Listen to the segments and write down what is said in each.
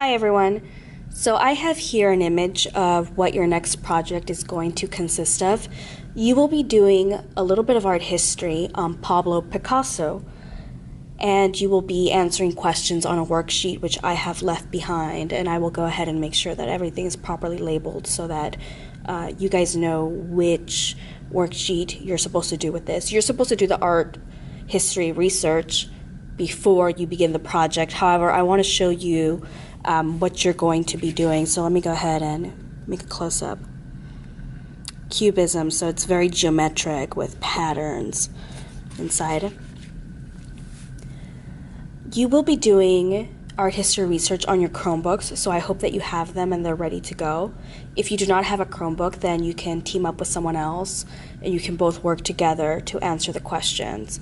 Hi everyone. So I have here an image of what your next project is going to consist of. You will be doing a little bit of art history on Pablo Picasso, and you will be answering questions on a worksheet which I have left behind, and I will go ahead and make sure that everything is properly labeled so that you guys know which worksheet you're supposed to do with this. You're supposed to do the art history research before you begin the project. However, I want to show you what you're going to be doing. So let me go ahead and make a close-up. Cubism, so it's very geometric with patterns inside. You will be doing art history research on your Chromebooks, so I hope that you have them and they're ready to go. If you do not have a Chromebook, then you can team up with someone else and you can both work together to answer the questions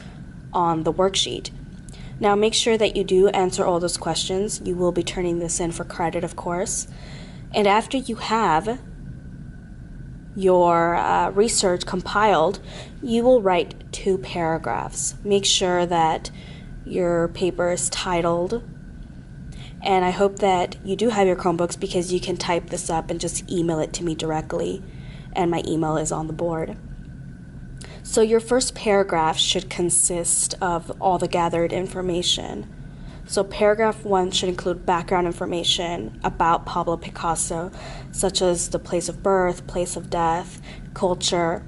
on the worksheet. Now make sure that you do answer all those questions. You will be turning this in for credit, of course. And after you have your research compiled, you will write 2 paragraphs. Make sure that your paper is titled. And I hope that you do have your Chromebooks because you can type this up and just email it to me directly. And my email is on the board. So your first paragraph should consist of all the gathered information. So paragraph 1 should include background information about Pablo Picasso, such as the place of birth, place of death, culture,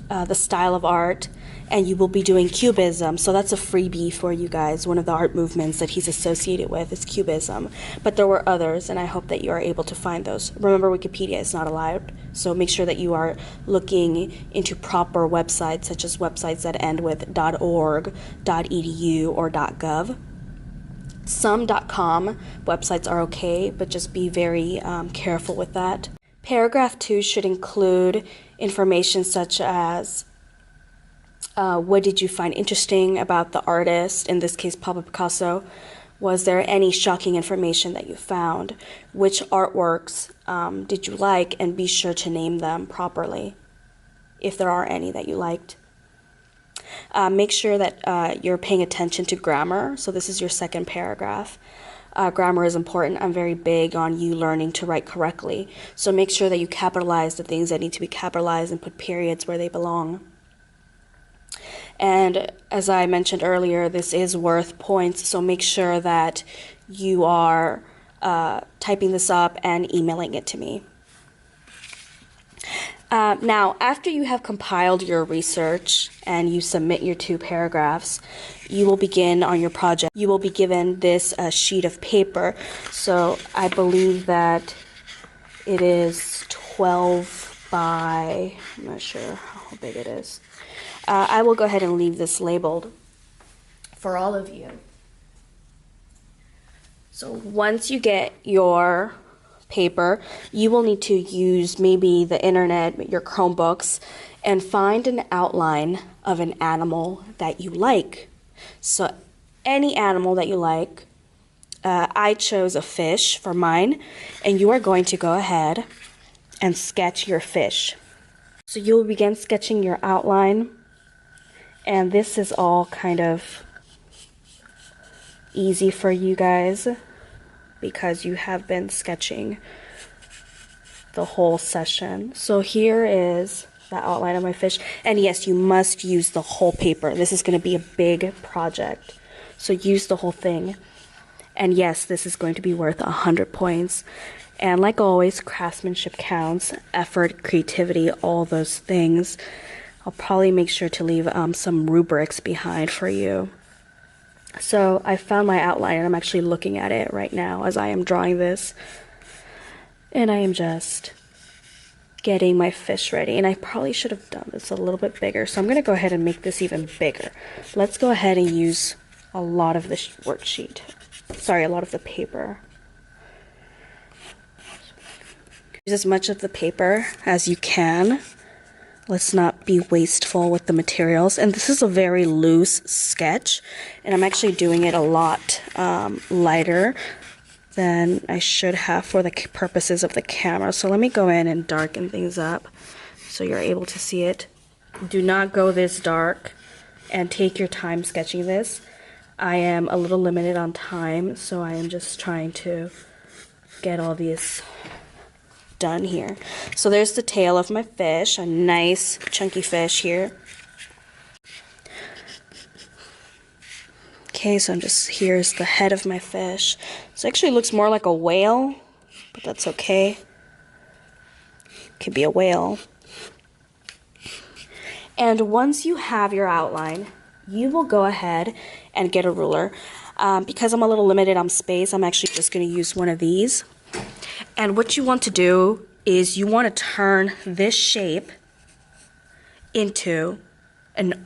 the style of art, and you will be doing Cubism. So that's a freebie for you guys. One of the art movements that he's associated with is Cubism. But there were others, and I hope that you are able to find those. Remember, Wikipedia is not allowed, so make sure that you are looking into proper websites, such as websites that end with .org, .edu, or .gov. Some .com websites are okay, but just be very careful with that. Paragraph 2 should include information such as what did you find interesting about the artist, in this case Pablo Picasso? Was there any shocking information that you found? Which artworks did you like? And be sure to name them properly, if there are any that you liked. Make sure that you're paying attention to grammar. So this is your second paragraph. Grammar is important. I'm very big on you learning to write correctly. So make sure that you capitalize the things that need to be capitalized and put periods where they belong. And as I mentioned earlier, this is worth points, so make sure that you are typing this up and emailing it to me. Now, after you have compiled your research and you submit your 2 paragraphs, you will begin on your project. You will be given this sheet of paper. So I believe that it is 12 by, I'm not sure how big it is. I will go ahead and leave this labeled for all of you. So once you get your paper, you will need to use maybe the internet, your Chromebooks, and find an outline of an animal that you like. So any animal that you like. I chose a fish for mine, and you are going to go ahead and sketch your fish. So you will begin sketching your outline. And this is all kind of easy for you guys because you have been sketching the whole session. So here is the outline of my fish. And yes, you must use the whole paper. This is going to be a big project. So use the whole thing. And yes, this is going to be worth 100 points. And like always, craftsmanship counts, effort, creativity, all those things. I'll probably make sure to leave some rubrics behind for you. So I found my outline and I'm actually looking at it right now as I am drawing this. And I am just getting my fish ready. And I probably should have done this a little bit bigger. So I'm going to go ahead and make this even bigger. Let's go ahead and use a lot of this worksheet. Sorry, a lot of the paper. Use as much of the paper as you can. Let's not be wasteful with the materials. And this is a very loose sketch, and I'm actually doing it a lot lighter than I should have for the purposes of the camera. So let me go in and darken things up so you're able to see it. Do not go this dark, and take your time sketching this. I am a little limited on time, so I am just trying to get all these done here. So there's the tail of my fish, a nice chunky fish here. Okay, so here's the head of my fish. This actually looks more like a whale, but that's okay. Could be a whale. And once you have your outline, you will go ahead and get a ruler. Because I'm a little limited on space, I'm actually just going to use one of these. And what you want to do is you want to turn this shape into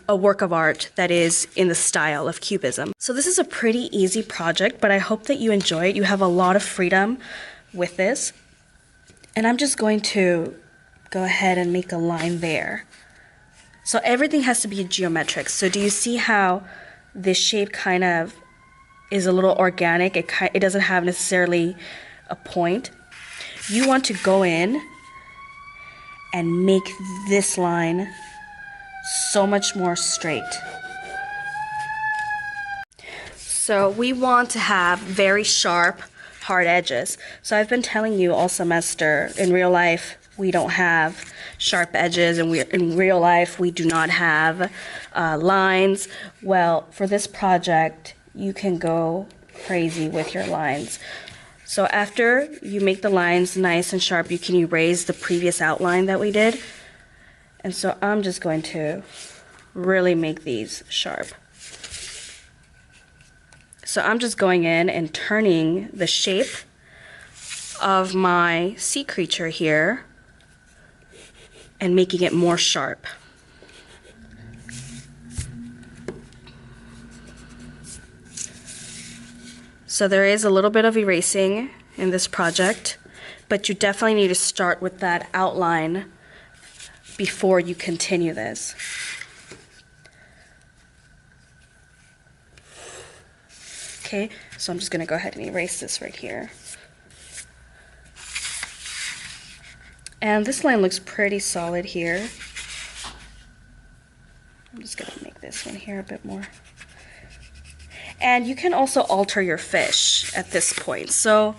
a work of art that is in the style of Cubism. So this is a pretty easy project, but I hope that you enjoy it. You have a lot of freedom with this. And I'm just going to go ahead and make a line there. So everything has to be geometric. So do you see how this shape kind of is a little organic? It doesn't have necessarily a point. You want to go in and make this line so much more straight. So we want to have very sharp, hard edges. So I've been telling you all semester, in real life, we don't have sharp edges, and in real life, we do not have lines. Well, for this project, you can go crazy with your lines. So after you make the lines nice and sharp, you can erase the previous outline that we did. And so I'm just going to really make these sharp. So I'm just going in and turning the shape of my sea creature here and making it more sharp. So there is a little bit of erasing in this project, but you definitely need to start with that outline before you continue this. Okay, so I'm just going to go ahead and erase this right here. And this line looks pretty solid here. I'm just going to make this one here a bit more. And you can also alter your fish at this point. So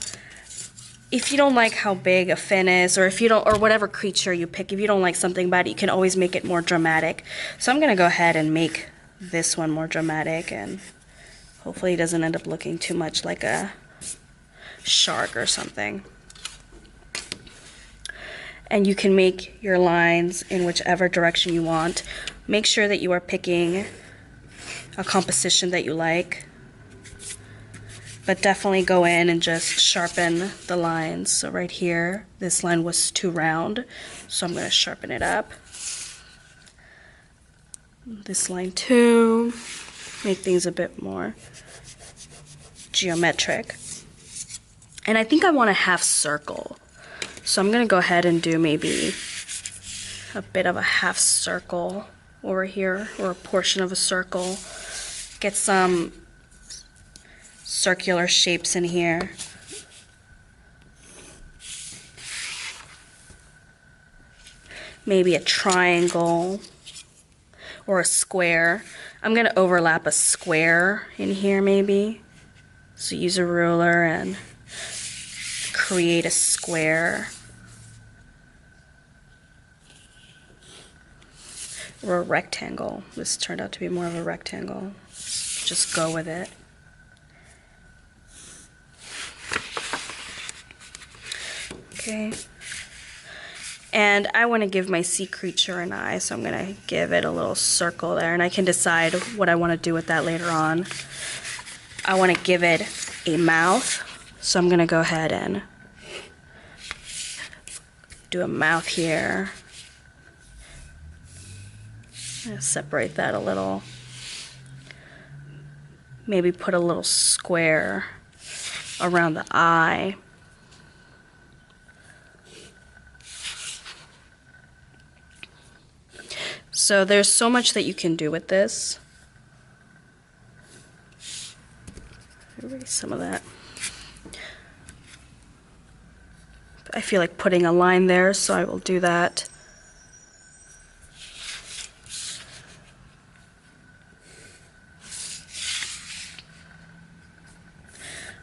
if you don't like how big a fin is, or if you don't, or whatever creature you pick, if you don't like something about it, you can always make it more dramatic. So I'm going to go ahead and make this one more dramatic, and hopefully it doesn't end up looking too much like a shark or something. And you can make your lines in whichever direction you want. Make sure that you are picking a composition that you like, but definitely go in and just sharpen the lines. So right here, this line was too round, so I'm going to sharpen it up. This line too, make things a bit more geometric. And I think I want a half circle. So I'm going to go ahead and do maybe a bit of a half circle over here, or a portion of a circle. Get some circular shapes in here. Maybe a triangle or a square. I'm going to overlap a square in here maybe. So use a ruler and create a square. Or a rectangle. This turned out to be more of a rectangle. Just go with it. Okay. And I want to give my sea creature an eye, so I'm going to give it a little circle there, and I can decide what I want to do with that later on. I want to give it a mouth, so I'm going to go ahead and do a mouth here. Separate that a little. Maybe put a little square around the eye. So there's so much that you can do with this. Erase some of that. I feel like putting a line there, so I will do that.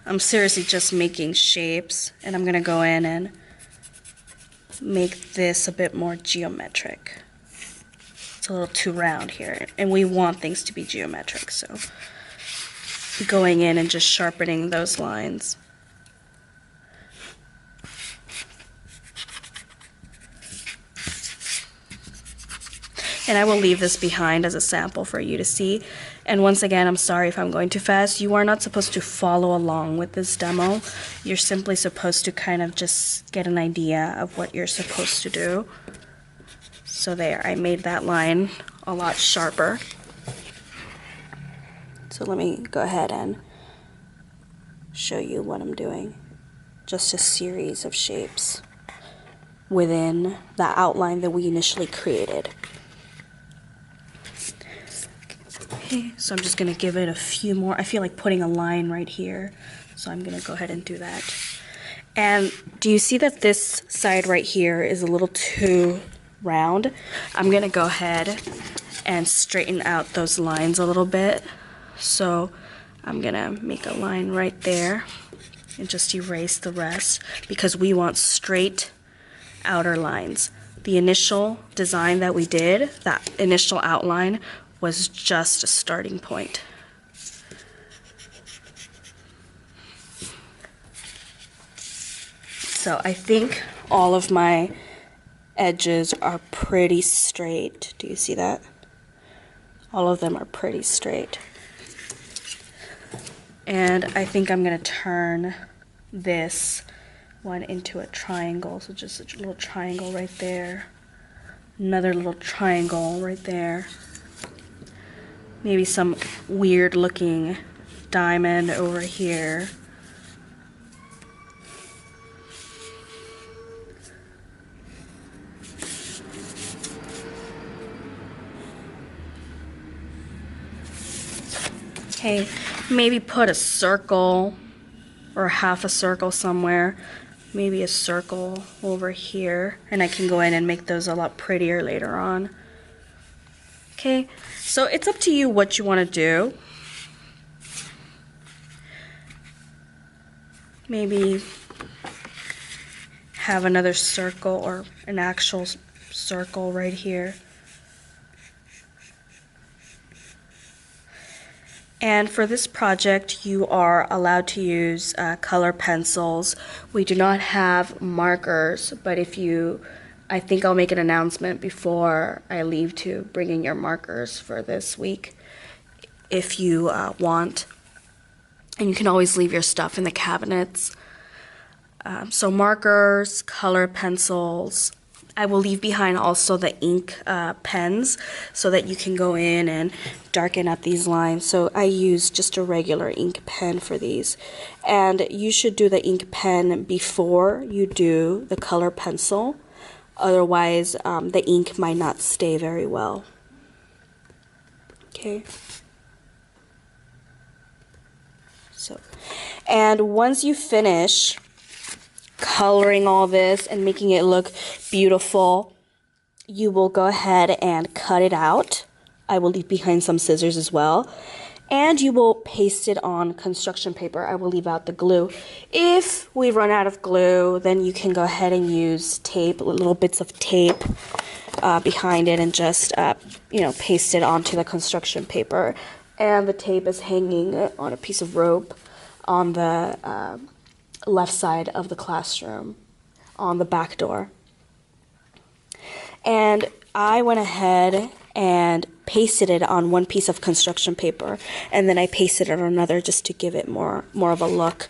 I'm I'm seriously just making shapes, and I'm gonna go in and make this a bit more geometric. It's a little too round here, and we want things to be geometric, so going in and just sharpening those lines. And I will leave this behind as a sample for you to see. And once again, I'm sorry if I'm going too fast. You are not supposed to follow along with this demo. You're simply supposed to kind of just get an idea of what you're supposed to do. So there, I made that line a lot sharper. So let me go ahead and show you what I'm doing. Just a series of shapes within the outline that we initially created. Okay, so I'm just going to give it a few more. I feel like putting a line right here, so I'm going to go ahead and do that. And do you see that this side right here is a little too round? I'm going to go ahead and straighten out those lines a little bit. So I'm going to make a line right there and just erase the rest because we want straight outer lines. The initial design that we did, that initial outline, was just a starting point. So I think all of my edges are pretty straight. Do you see that? All of them are pretty straight. And I think I'm going to turn this one into a triangle. So just a little triangle right there. Another little triangle right there. Maybe some weird looking diamond over here. Okay, maybe put a circle or half a circle somewhere. Maybe a circle over here. And I can go in and make those a lot prettier later on. Okay, so it's up to you what you want to do. Maybe have another circle or an actual circle right here. And for this project, you are allowed to use color pencils. We do not have markers, but I think I'll make an announcement before I leave to bring in your markers for this week if you want. And you can always leave your stuff in the cabinets. So markers, color pencils. I will leave behind also the ink pens so that you can go in and darken up these lines. So I use just a regular ink pen for these. And you should do the ink pen before you do the color pencil. Otherwise, the ink might not stay very well. Okay. So, and once you finish coloring all this and making it look beautiful, you will go ahead and cut it out. I will leave behind some scissors as well. And you will paste it on construction paper. I will leave out the glue. If we run out of glue, then you can go ahead and use tape, little bits of tape behind it, and just paste it onto the construction paper. And the tape is hanging on a piece of rope on the left side of the classroom, on the back door. And I went ahead and pasted it on one piece of construction paper, and then I pasted it on another just to give it more of a look.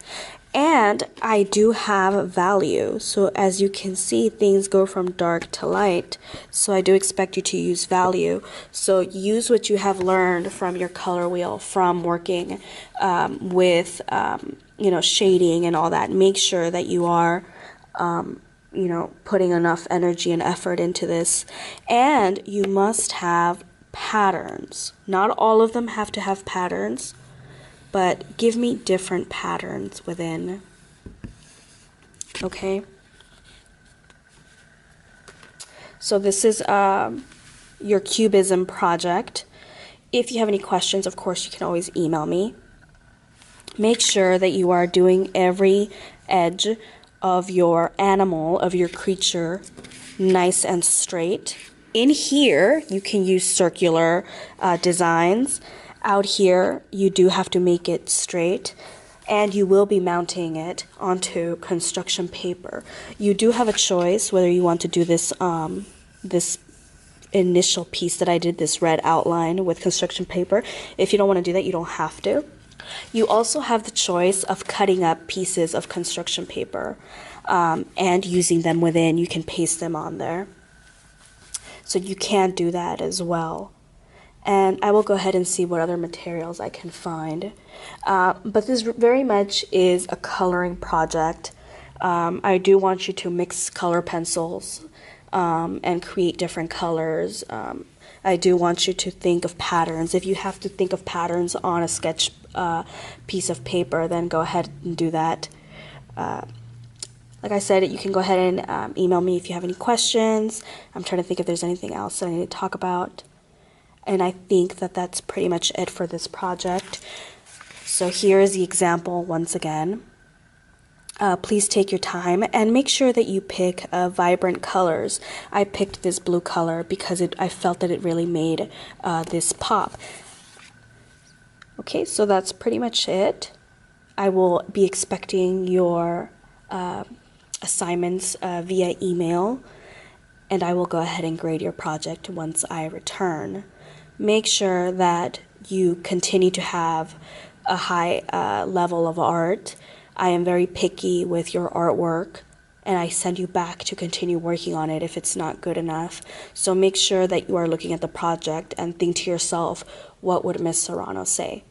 And I do have value, so as you can see, things go from dark to light, so I do expect you to use value. So use what you have learned from your color wheel, from working with shading and all that. Make sure that you are putting enough energy and effort into this. And you must have patterns. Not all of them have to have patterns, but give me different patterns within. Okay? So this is your Cubism project. If you have any questions, of course, you can always email me. Make sure that you are doing every edge of your animal, of your creature, nice and straight. In here, you can use circular designs. Out here, you do have to make it straight, and you will be mounting it onto construction paper. You do have a choice whether you want to do this this initial piece that I did, this red outline with construction paper. If you don't want to do that, you don't have to. You also have the choice of cutting up pieces of construction paper and using them within. You can paste them on there. So you can do that as well. And I will go ahead and see what other materials I can find. But this very much is a coloring project. I do want you to mix color pencils and create different colors. I do want you to think of patterns. If you have to think of patterns on a sketch piece of paper, then go ahead and do that. Like I said, you can go ahead and email me if you have any questions. I'm trying to think if there's anything else that I need to talk about. And I think that that's pretty much it for this project. So here is the example once again. Please take your time and make sure that you pick vibrant colors. I picked this blue color because I felt that it really made this pop. Okay, so that's pretty much it. I will be expecting your assignments via email, and I will go ahead and grade your project once I return. Make sure that you continue to have a high level of art. I am very picky with your artwork, and I send you back to continue working on it if it's not good enough. So make sure that you are looking at the project and think to yourself, what would Miss Serrano say?